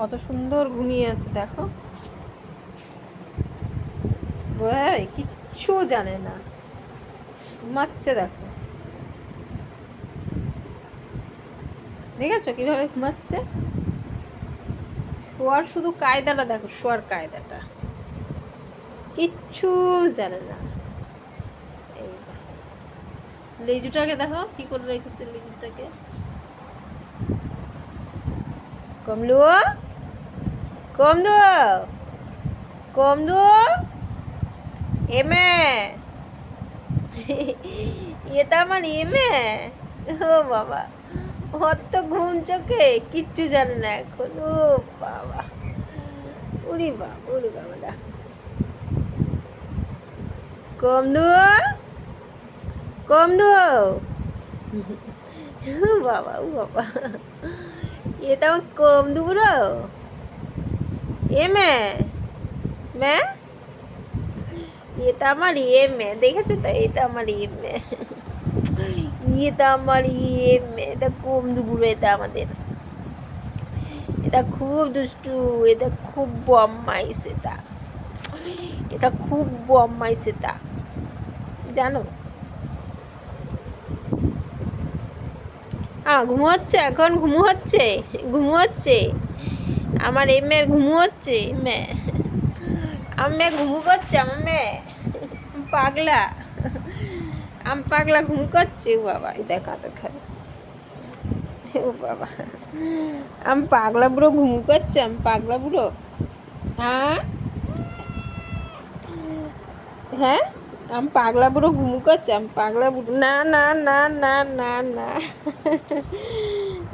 কত সুন্দর ঘুমিয়ে আছে দেখো, কিচ্ছু জানে না, ঘুমাচ্ছে দেখো, দেখেছো কিভাবে ঘুমাচ্ছে? শোয়ার শুধু কায়দাটা দেখো, শোয়ার কায়দাটা, কিচ্ছু জানে না। এই লেজুটাকে দেখো কি করে রেখেছে লেজুটাকে। কমলু, কমলু, কমলু, এমে, এটা আমার এমে। ও বাবা, ওর তো ঘুম চোখে, কিচ্ছু জানে না এখন। ও বাবা, উরি বাবা, উরি বাবা দা। কমলু, কমলু, ও বাবা, ও বাবা, এটা আমার কমলু বুড়ো। এমে, মে, এটা আমার এমে, দেখেছো তো, এটা আমার এমে, এটা আমার এমে, এটা কমলু বুড়ো, এটা আমাদের, এটা খুব দুষ্টু, এটা খুব বদমাইশ, এটা এটা খুব বদমাইশ, এটা জানো। ঘুমোচ্ছে এখন, ঘুমোচ্ছে, ঘুমোচ্ছে আমার এই মেয়ের, ঘুমোচ্ছে মেয়ে, আমার মেয়ে ঘুমু করছে, আমার মেয়ে পাগলা, আমি পাগলা ঘুম করছে। ও বাবা, দেখা দেখা, ও বাবা, আমি পাগলা বুড়ো ঘুম করছে, আমি পাগলা বুড়ো। হ্যাঁ, হ্যাঁ, আমি পাগলা বুড়ো ঘুম করছে, আমি পাগলা বুড়ো, না না না না না না,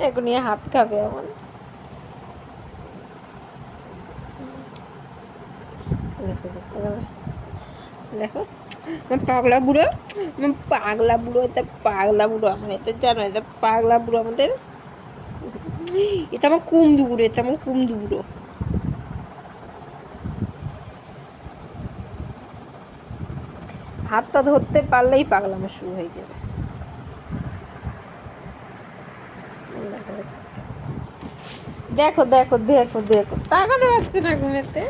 এখনই হাত খাবে এমন। দেখো পাগলা বুড়ো, পাগলা বুড়ো, এটা পাগলা বুড়ো, আমার এটা জানো, এটা পাগলা বুড়ো আমাদের, এটা আমার কুমদু বুড়ো, এটা আমার কুমদু বুড়ো। হাতটা ধরতে পারলেই পাগলামো শুরু হয়ে যাবে। দেখো দেখো দেখো দেখো, তাকাতে পারছে না ঘুমেতে।